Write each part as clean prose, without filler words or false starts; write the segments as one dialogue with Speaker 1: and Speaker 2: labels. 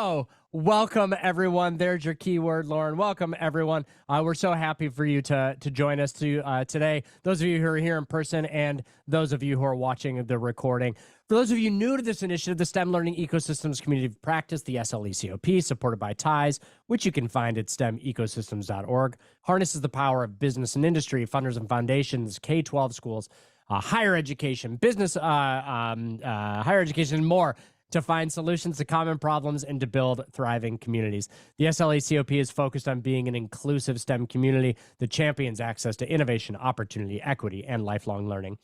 Speaker 1: So welcome, everyone. There's your keyword, Lauren. Welcome, everyone. We're so happy for you to join us today. Those of you who are here in person and those of you who are watching the recording. For those of you new to this initiative, the STEM Learning Ecosystems Community of Practice, the SLECoP, supported by TIES, which you can find at stemecosystems.org, harnesses the power of business and industry, funders and foundations, K-12 schools, higher education, business, higher education, and more to find solutions to common problems and to build thriving communities. The SLECoP is focused on being an inclusive STEM community that champions access to innovation, opportunity, equity, and lifelong learning.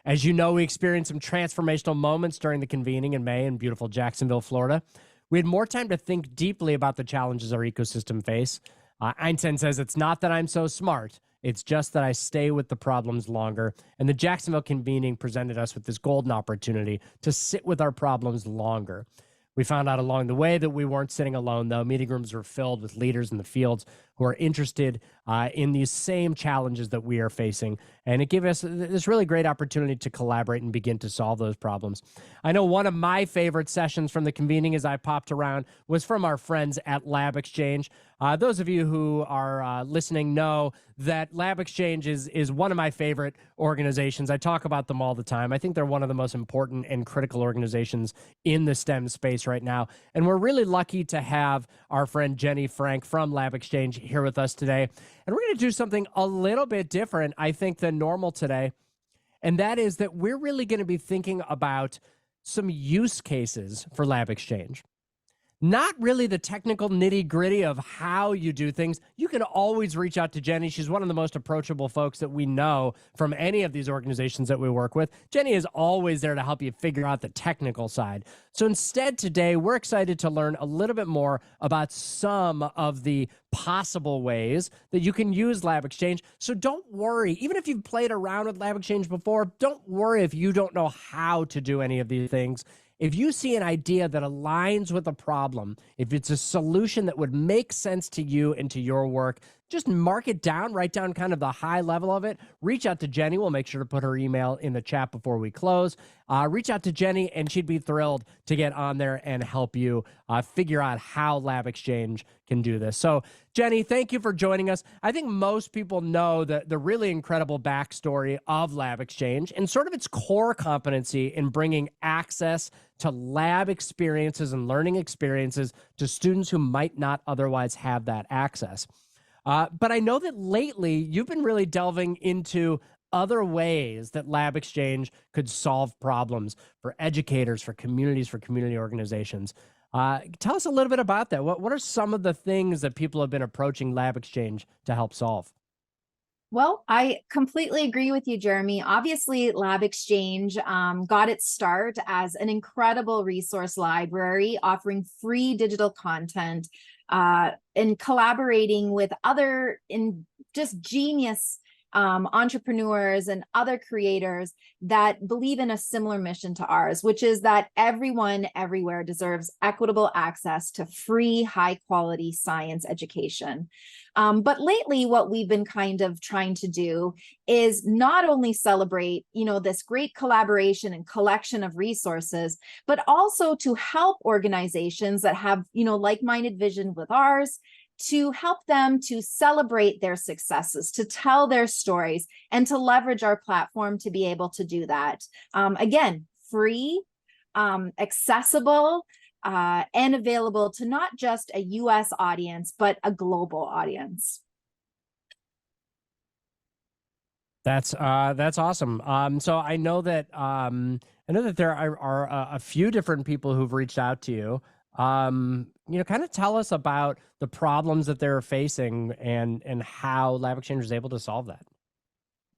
Speaker 1: As you know, we experienced some transformational moments during the convening in May in beautiful Jacksonville, Florida. We had more time to think deeply about the challenges our ecosystem face. Einstein says, "It's not that I'm so smart, it's just that I stay with the problems longer." And the Jacksonville convening presented us with this golden opportunity to sit with our problems longer. We found out along the way that we weren't sitting alone, though. Meeting rooms were filled with leaders in the fields who are interested in these same challenges that we are facing. And it gave us this really great opportunity to collaborate and begin to solve those problems. I know one of my favorite sessions from the convening as I popped around was from our friends at LabXChange. Those of you who are listening know that LabXChange is one of my favorite organizations. I talk about them all the time. I think they're one of the most important and critical organizations in the STEM space right now. And we're really lucky to have our friend Jenny Frank from LabXChange here with us today. And we're going to do something a little bit different, I think, than normal today. And that is that we're really going to be thinking about some use cases for LabXChange. Not really the technical nitty-gritty of how you do things. You can always reach out to Jenny. She's one of the most approachable folks that we know from any of these organizations that we work with. Jenny is always there to help you figure out the technical side. So instead today, we're excited to learn a little bit more about some of the possible ways that you can use LabXChange. So don't worry. Even if you've played around with LabXChange before, don't worry if you don't know how to do any of these things. If you see an idea that aligns with a problem, if it's a solution that would make sense to you and to your work, just mark it down, write down kind of the high level of it. Reach out to Jenny. We'll make sure to put her email in the chat before we close. Reach out to Jenny, and she'd be thrilled to get on there and help you figure out how LabXChange can do this. So, Jenny, thank you for joining us. I think most people know the really incredible backstory of LabXChange and sort of its core competency in bringing access to lab experiences and learning experiences to students who might not otherwise have that access. But I know that lately you've been really delving into other ways that LabXChange could solve problems for educators, for communities, for community organizations. Tell us a little bit about that. What are some of the things that people have been approaching LabXChange to help solve?
Speaker 2: Well, I completely agree with you, Jeremy. Obviously, LabXChange got its start as an incredible resource library offering free digital content and collaborating with other just genius entrepreneurs and other creators that believe in a similar mission to ours, which is that everyone everywhere deserves equitable access to free, high quality science education. But lately, what we've been kind of trying to do is not only celebrate, this great collaboration and collection of resources, but also to help organizations that have, like-minded vision with ours, to help them to celebrate their successes, to tell their stories, and to leverage our platform to be able to do that. Again, free, accessible, and available to not just a US audience, but a global audience.
Speaker 1: That's awesome. So I know that there are a few different people who've reached out to you. Kind of tell us about the problems that they're facing and how LabXChange is able to solve that.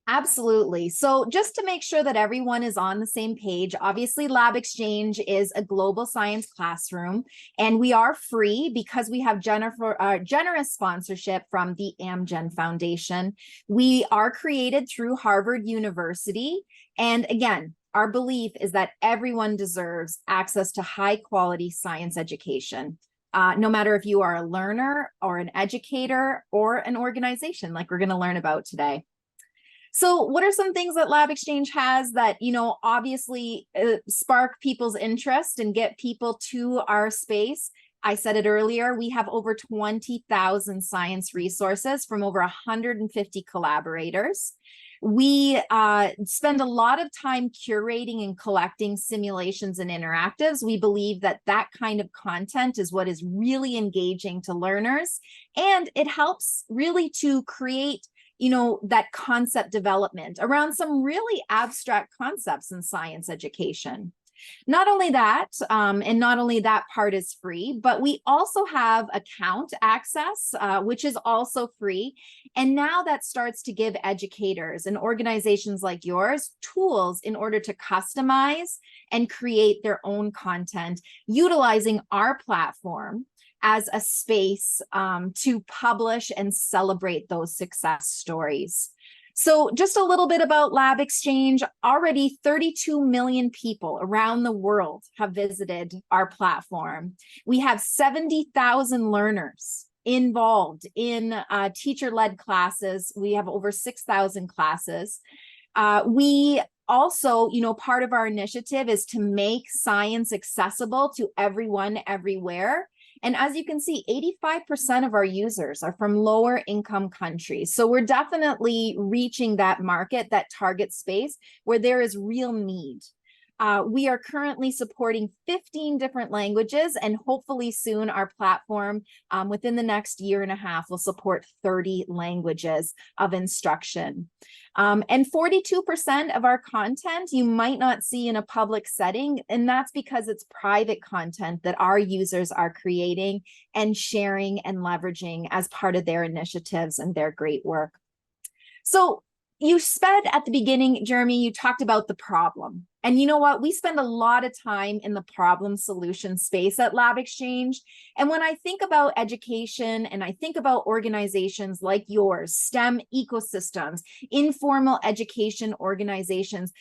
Speaker 2: Absolutely. So just to make sure that everyone is on the same page, obviously LabXChange is a global science classroom, and we are free because we have generous sponsorship from the Amgen Foundation. We are created through Harvard University. And again, our belief is that everyone deserves access to high quality science education. No matter if you are a learner or an educator or an organization like we're going to learn about today. So what are some things that LabXChange has that, obviously spark people's interest and get people to our space? I said it earlier, we have over 20,000 science resources from over 150 collaborators. We spend a lot of time curating and collecting simulations and interactives. We believe that that kind of content is what is really engaging to learners, and it helps really to create, you know, that concept development around some really abstract concepts in science education. Not only that, and not only that part is free, but we also have account access, which is also free. And now that starts to give educators and organizations like yours tools in order to customize and create their own content, utilizing our platform as a space to publish and celebrate those success stories. So just a little bit about LabXChange. Already 32 million people around the world have visited our platform. We have 70,000 learners involved in teacher-led classes. We have over 6,000 classes. We also, you know, part of our initiative is to make science accessible to everyone, everywhere. And as you can see, 85% of our users are from lower income countries. So we're definitely reaching that market, that target space where there is real need. We are currently supporting 15 different languages, and hopefully soon our platform within the next year and a half will support 30 languages of instruction. And 42% of our content you might not see in a public setting, and that's because it's private content that our users are creating and sharing and leveraging as part of their initiatives and their great work. So you said at the beginning, Jeremy, you talked about the problem. And you know what? We spend a lot of time in the problem solution space at LabXChange. And when I think about education and I think about organizations like yours, STEM ecosystems, informal education organizations,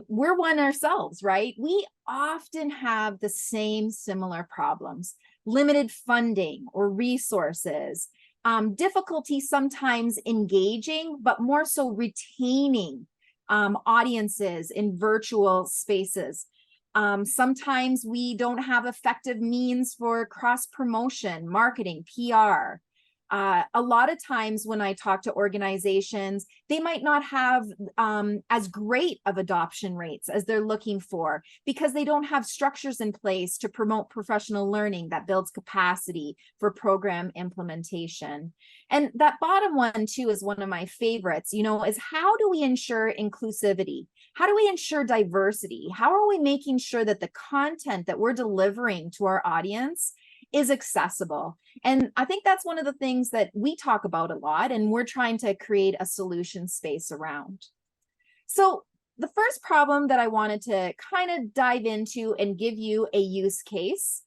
Speaker 2: we're one ourselves, right? We often have the same similar problems: limited funding or resources, difficulty sometimes engaging, but more so retaining audiences in virtual spaces. Sometimes we don't have effective means for cross-promotion, marketing, PR. A lot of times when I talk to organizations, they might not have as great of adoption rates as they're looking for because they don't have structures in place to promote professional learning that builds capacity for program implementation. And that bottom one too is one of my favorites, you know, is how do we ensure inclusivity? How do we ensure diversity? How are we making sure that the content that we're delivering to our audience is accessible? And I think that's one of the things that we talk about a lot, and we're trying to create a solution space around. So the first problem that I wanted to kind of dive into and give you a use case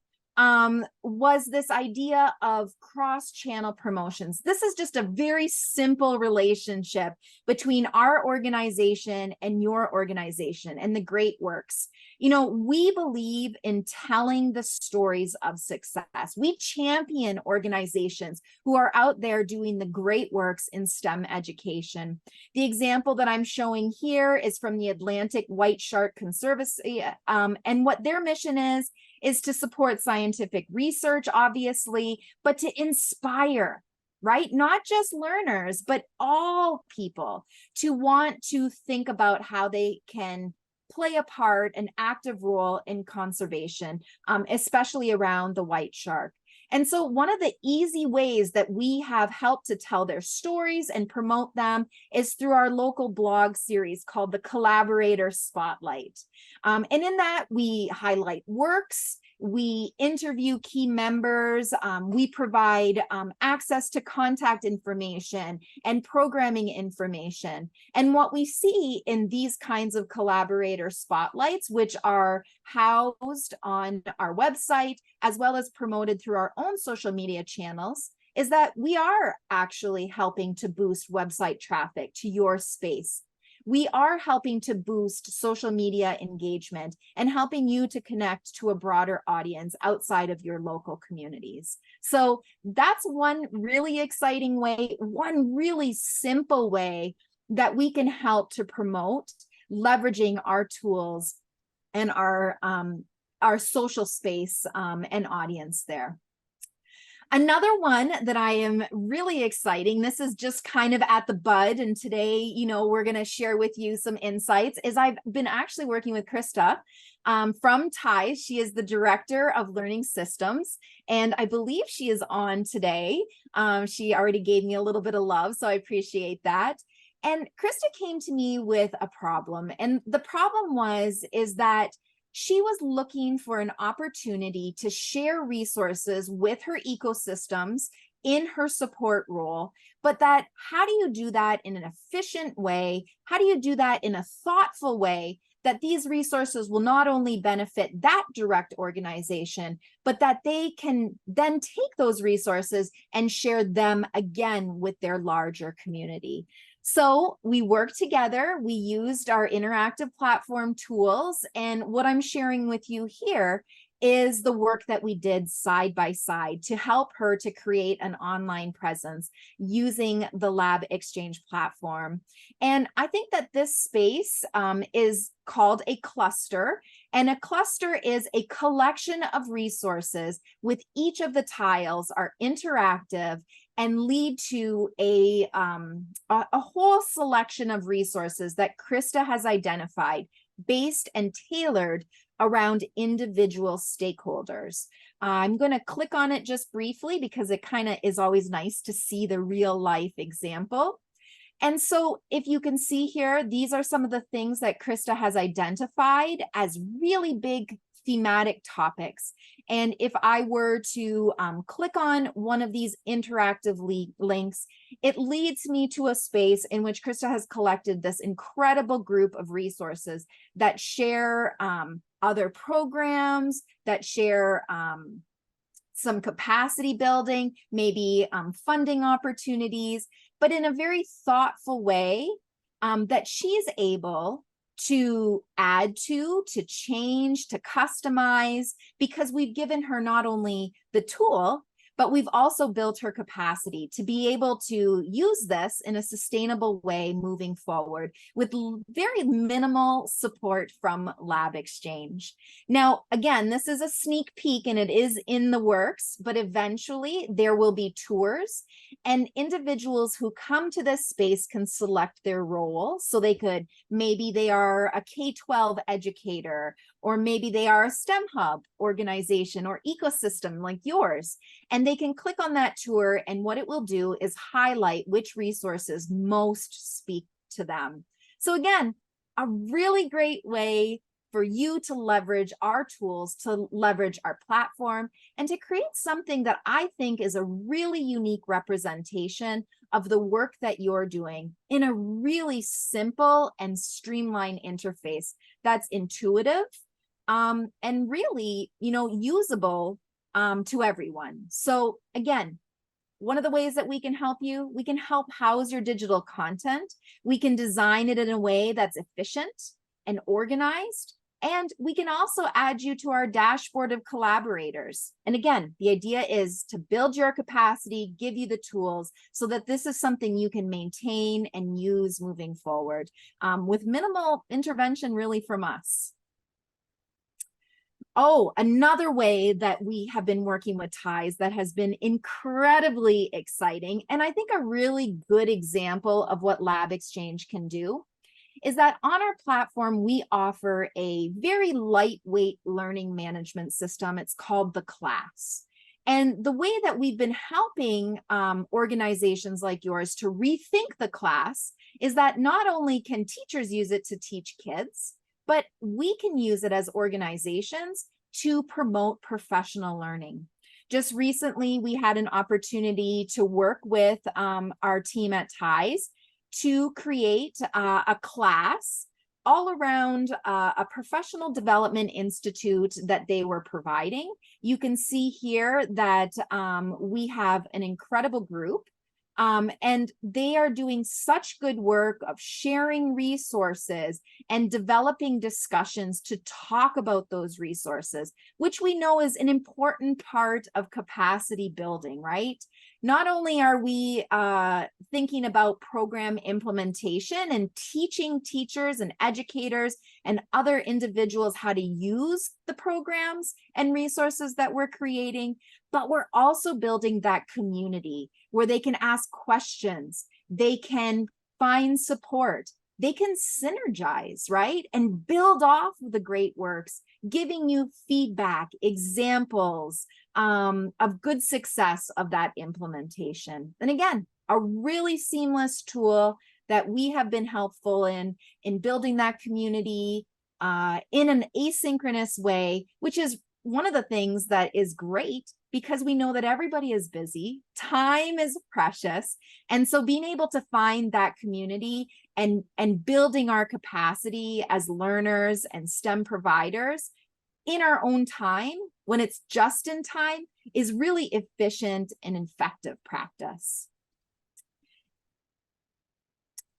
Speaker 2: was this idea of cross-channel promotions. This is just a very simple relationship between our organization and your organization and the great works. You know, we believe in telling the stories of success. We champion organizations who are out there doing the great works in STEM education. The example that I'm showing here is from the Atlantic White Shark Conservancy, and what their mission is to support scientific research, obviously, but to inspire, right? Not just learners, but all people to want to think about how they can play a part, an active role in conservation, especially around the white shark. And so one of the easy ways that we have helped to tell their stories and promote them is through our local blog series called the Collaborator Spotlight. And in that, we highlight works, we interview key members, we provide access to contact information and programming information. And what we see in these kinds of collaborator spotlights, which are housed on our website, as well as promoted through our own social media channels, is that we are actually helping to boost website traffic to your space. We are helping to boost social media engagement and helping you to connect to a broader audience outside of your local communities. So that's one really exciting way, one really simple way that we can help to promote leveraging our tools and our our social space and audience there. Another one that I am really exciting, this is just kind of at the bud, and today, you know, we're going to share with you some insights, is I've been actually working with Krista from TIES. She is the Director of Learning Systems, and I believe she is on today. She already gave me a little bit of love, so I appreciate that. And Krista came to me with a problem, and the problem is that she was looking for an opportunity to share resources with her ecosystems in her support role, but that how do you do that in an efficient way? How do you do that in a thoughtful way that these resources will not only benefit that direct organization, but that they can then take those resources and share them again with their larger community? So we worked together, we used our interactive platform tools, and what I'm sharing with you here is the work that we did side by side to help her to create an online presence using the LabXChange platform. And I think that this space is called a cluster, and a cluster is a collection of resources with each of the tiles are interactive and lead to a whole selection of resources that Krista has identified based and tailored around individual stakeholders. I'm going to click on it just briefly because it kind of is always nice to see the real life example. And so if you can see here, these are some of the things that Krista has identified as really big thematic topics. And if I were to click on one of these interactive links, it leads me to a space in which Krista has collected this incredible group of resources that share other programs, that share some capacity building, maybe funding opportunities, but in a very thoughtful way that she's able to add to change, to customize, because we've given her not only the tool, but we've also built her capacity to be able to use this in a sustainable way moving forward with very minimal support from LabXChange. Now, again, this is a sneak peek and it is in the works, but eventually there will be tours and individuals who come to this space can select their role. So maybe they are a K-12 educator, or maybe they are a STEM hub organization or ecosystem like yours. And they can click on that tour, and what it will do is highlight which resources most speak to them. So again, a really great way for you to leverage our tools, to leverage our platform, and to create something that I think is a really unique representation of the work that you're doing in a really simple and streamlined interface that's intuitive and really, usable to everyone. So again, one of the ways that we can help you, we can help house your digital content. We can design it in a way that's efficient and organized. And we can also add you to our dashboard of collaborators. And again, the idea is to build your capacity, give you the tools so that this is something you can maintain and use moving forward with minimal intervention really from us. Oh, another way that we have been working with TIES that has been incredibly exciting, and I think a really good example of what LabXChange can do, is that on our platform, we offer a very lightweight learning management system. It's called the class. And the way that we've been helping organizations like yours to rethink the class is that not only can teachers use it to teach kids, but we can use it as organizations to promote professional learning. Just recently, we had an opportunity to work with our team at TIES to create a class all around a professional development institute that they were providing. You can see here that we have an incredible group. And they are doing such good work of sharing resources and developing discussions to talk about those resources, which we know is an important part of capacity building, right? not only are we thinking about program implementation and teaching teachers and educators and other individuals how to use the programs and resources that we're creating, but we're also building that community where they can ask questions, they can find support, they can synergize, right? And build off of the great works, giving you feedback, examples of good success of that implementation. And again, a really seamless tool that we have been helpful in building that community in an asynchronous way, which is one of the things that is great because we know that everybody is busy, time is precious. And so being able to find that community and building our capacity as learners and STEM providers in our own time, when it's just in time, is really efficient and effective practice.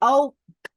Speaker 2: Oh,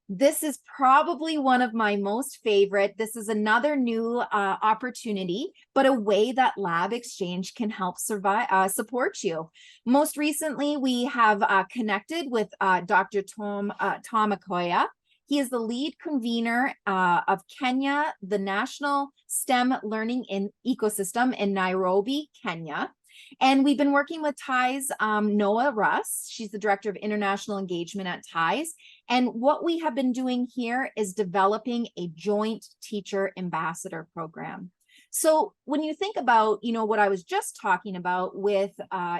Speaker 2: this is probably one of my most favorite. This is another new opportunity, but a way that LabXChange can help support you. Most recently, we have connected with Dr. Tom Akoya. He is the lead convener of Kenya, the National STEM Learning Ecosystem in Nairobi, Kenya. And we've been working with TIES Noah Russ. She's the Director of International Engagement at TIES. And what we have been doing here is developing a joint teacher ambassador program. So when you think about, what I was just talking about with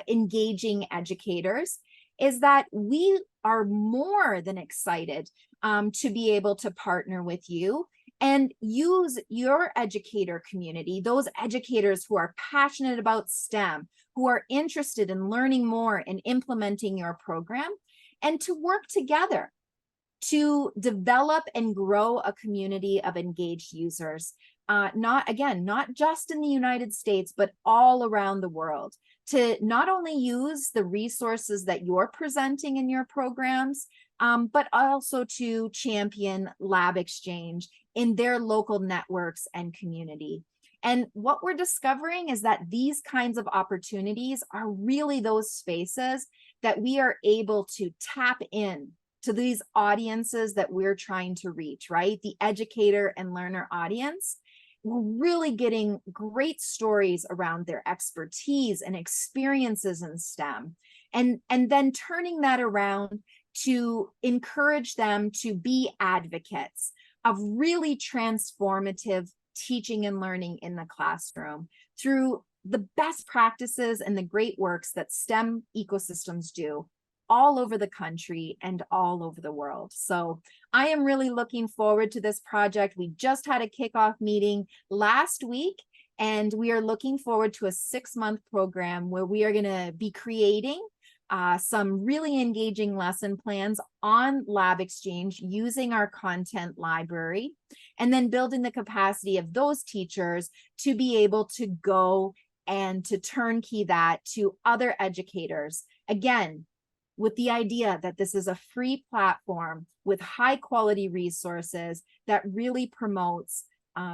Speaker 2: engaging educators, is that we are more than excited to be able to partner with you and use your educator community, those educators who are passionate about STEM, who are interested in learning more and implementing your program, and to work together to develop and grow a community of engaged users, not just in the United States, but all around the world, to not only use the resources that you're presenting in your programs, but also to champion LabXChange in their local networks and community. And what we're discovering is that these kinds of opportunities are really those spaces that we are able to tap in to these audiences that we're trying to reach, right? The educator and learner audience. We're really getting great stories around their expertise and experiences in STEM, and then turning that around to encourage them to be advocates of really transformative teaching and learning in the classroom through the best practices and the great works that STEM ecosystems do all over the country and all over the world. So I am really looking forward to this project. We just had a kickoff meeting last week, and we are looking forward to a 6-month program where we are going to be creating some really engaging lesson plans on LabXChange using our content library, and then building the capacity of those teachers to be able to go and to turnkey that to other educators. Again, with the idea that this is a free platform with high quality resources that really promotes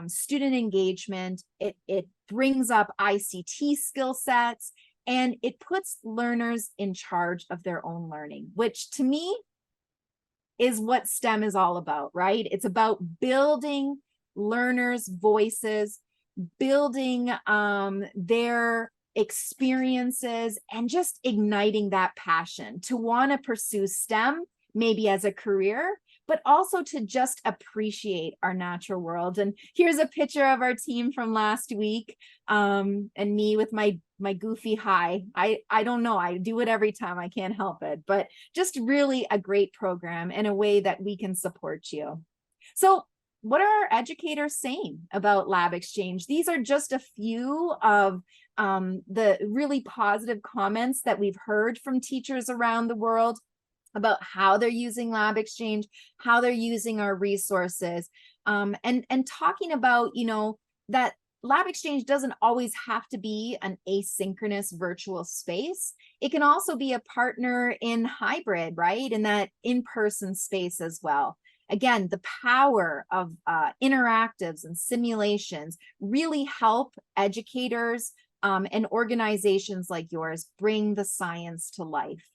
Speaker 2: student engagement. It brings up ICT skill sets, and it puts learners in charge of their own learning, which to me is what STEM is all about, right? It's about building learners' voices, building their experiences, and just igniting that passion to want to pursue STEM, maybe as a career, but also to just appreciate our natural world. And here's a picture of our team from last week, and me with my goofy hi. I don't know, I do it every time, I can't help it, but just really a great program and a way that we can support you. So what are our educators saying about LabXChange? These are just a few of the really positive comments that we've heard from teachers around the world about how they're using LabXChange, how they're using our resources, and talking about, that LabXChange doesn't always have to be an asynchronous virtual space. It can also be a partner in hybrid, right? In that in-person space as well. Again, the power of interactives and simulations really help educators and organizations like yours bring the science to life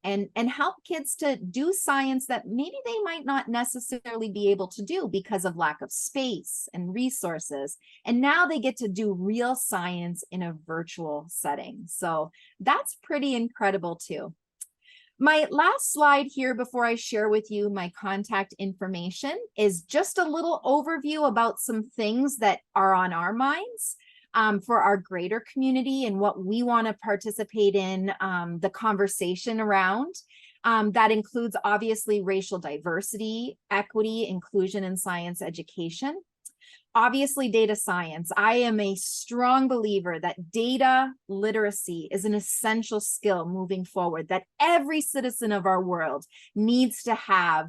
Speaker 2: and help kids to do science that maybe they might not necessarily be able to do because of lack of space and resources. And now they get to do real science in a virtual setting. So that's pretty incredible too. My last slide here before I share with you my contact information is just a little overview about some things that are on our minds for our greater community and what we want to participate in the conversation around. That includes obviously racial diversity, equity, inclusion, and science education. Obviously, data science. I am a strong believer that data literacy is an essential skill moving forward that every citizen of our world needs to have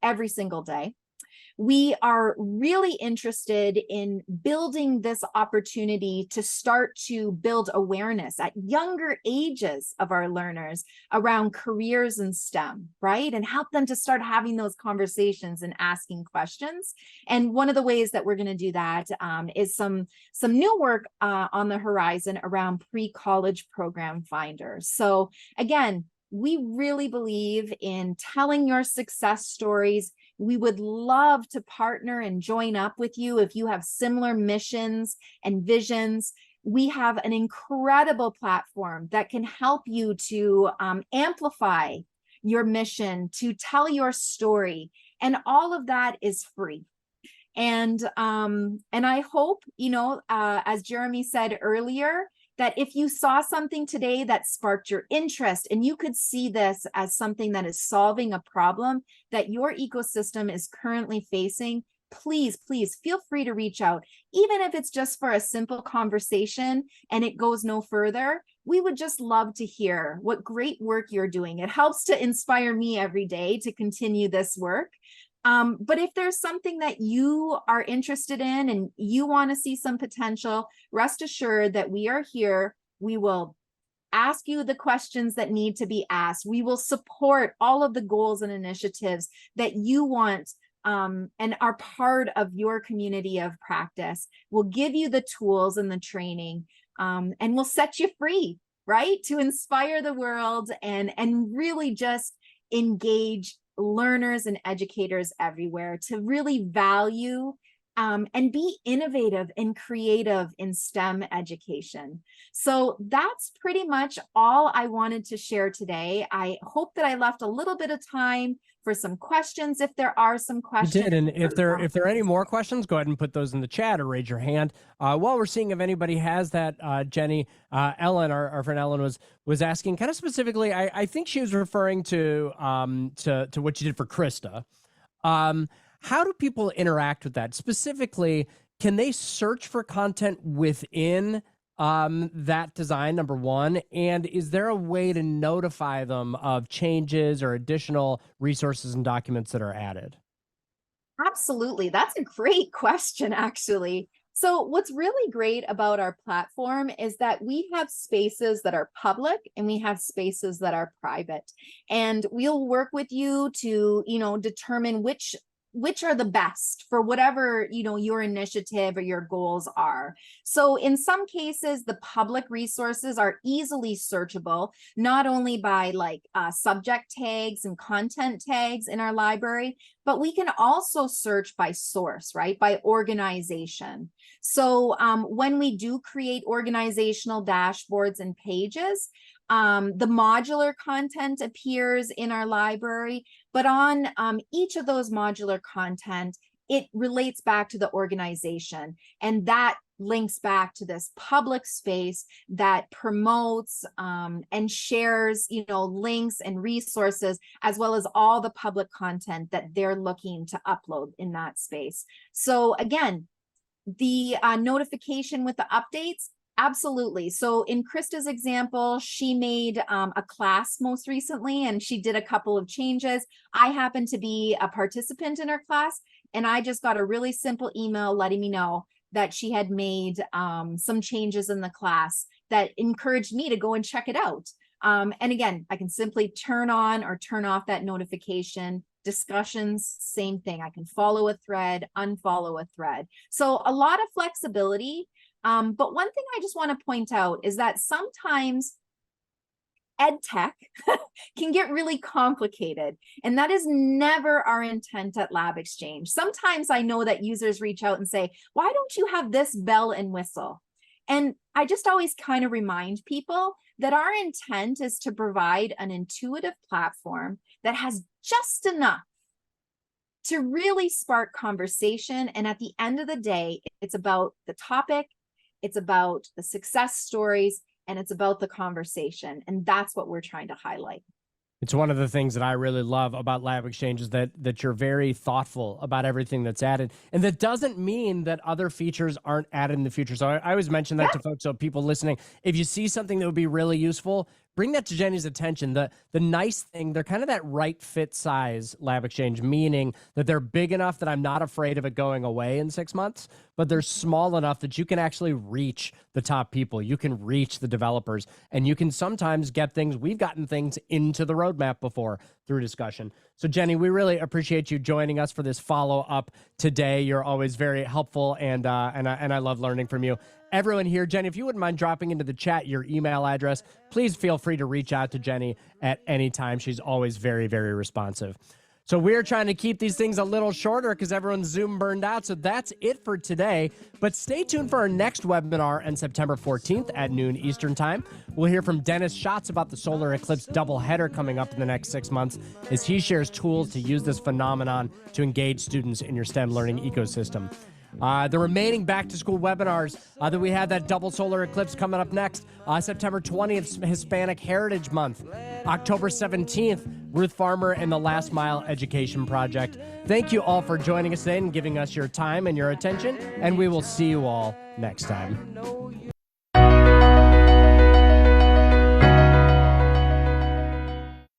Speaker 2: every single day. We are really interested in building this opportunity to start to build awareness at younger ages of our learners around careers in STEM, right? And help them to start having those conversations and asking questions. And one of the ways that we're going to do that is some new work on the horizon around pre-college program finders. So again, we really believe in telling your success stories. We would love to partner and join up with you if you have similar missions and visions. We have an incredible platform that can help you to amplify your mission, to tell your story, and all of that is free. And I hope, as Jeremy said earlier, that if you saw something today that sparked your interest and you could see this as something that is solving a problem that your ecosystem is currently facing, please feel free to reach out. Even if it's just for a simple conversation and it goes no further, we would just love to hear what great work you're doing. It helps to inspire me every day to continue this work. But if there's something that you are interested in and you want to see some potential, rest assured that we are here. We will ask you the questions that need to be asked. We will support all of the goals and initiatives that you want and are part of your community of practice. We'll give you the tools and the training and we'll set you free, right? To inspire the world and really just engage learners and educators everywhere to really value and be innovative and creative in STEM education. So that's pretty much all I wanted to share today. I hope that I left a little bit of time for some questions, if there are some questions.
Speaker 1: You did, and if there are any more questions, go ahead and put those in the chat or raise your hand. While we're seeing if anybody has that, Jenny, Ellen, our friend Ellen was asking kind of specifically. I think she was referring to what you did for Krista. How do people interact with that? Specifically, can they search for content within that design, number one? And is there a way to notify them of changes or additional resources and documents that are added?
Speaker 2: Absolutely. That's a great question, actually. So what's really great about our platform is that we have spaces that are public and we have spaces that are private. And we'll work with you to, determine which are the best for whatever, your initiative or your goals are. So in some cases, the public resources are easily searchable, not only by subject tags and content tags in our library, but we can also search by source, right? By organization. So when we do create organizational dashboards and pages, the modular content appears in our library, but on each of those modular content, it relates back to the organization. And that links back to this public space that promotes and shares, links and resources, as well as all the public content that they're looking to upload in that space. So again, the notification with the updates, absolutely. So in Krista's example, she made a class most recently and she did a couple of changes. I happen to be a participant in her class and I just got a really simple email letting me know that she had made some changes in the class that encouraged me to go and check it out. And again, I can simply turn on or turn off that notification. Discussions, same thing. I can follow a thread, unfollow a thread. So a lot of flexibility. But one thing I just want to point out is that sometimes ed tech can get really complicated, and that is never our intent at LabXChange. Sometimes I know that users reach out and say, why don't you have this bell and whistle? And I just always kind of remind people that our intent is to provide an intuitive platform that has just enough to really spark conversation. And at the end of the day, it's about the topic, it's about the success stories, and it's about the conversation. And that's what we're trying to highlight.
Speaker 1: It's one of the things that I really love about LabXChange is that you're very thoughtful about everything that's added. And that doesn't mean that other features aren't added in the future. So I always mention that to folks. So people listening, if you see something that would be really useful, bring that to Jenny's attention. The nice thing, they're kind of that right fit size LabXChange, meaning that they're big enough that I'm not afraid of it going away in 6 months, but they're small enough that you can actually reach the top people. You can reach the developers, and you can sometimes get things. We've gotten things into the roadmap before through discussion. So Jenny, we really appreciate you joining us for this follow-up today. You're always very helpful, and I love learning from you. Everyone here, Jenny, if you wouldn't mind dropping into the chat your email address, please feel free to reach out to Jenny at any time. She's always very, very responsive. So we're trying to keep these things a little shorter because everyone's Zoom burned out. So that's it for today. But stay tuned for our next webinar on September 14th at noon Eastern Time. We'll hear from Dennis Schatz about the solar eclipse doubleheader coming up in the next 6 months as he shares tools to use this phenomenon to engage students in your STEM learning ecosystem. The remaining back-to-school webinars that we have, that double solar eclipse coming up next, September 20th, Hispanic Heritage Month, October 17th, Ruth Farmer and the Last Mile Education Project. Thank you all for joining us today and giving us your time and your attention, and we will see you all next time.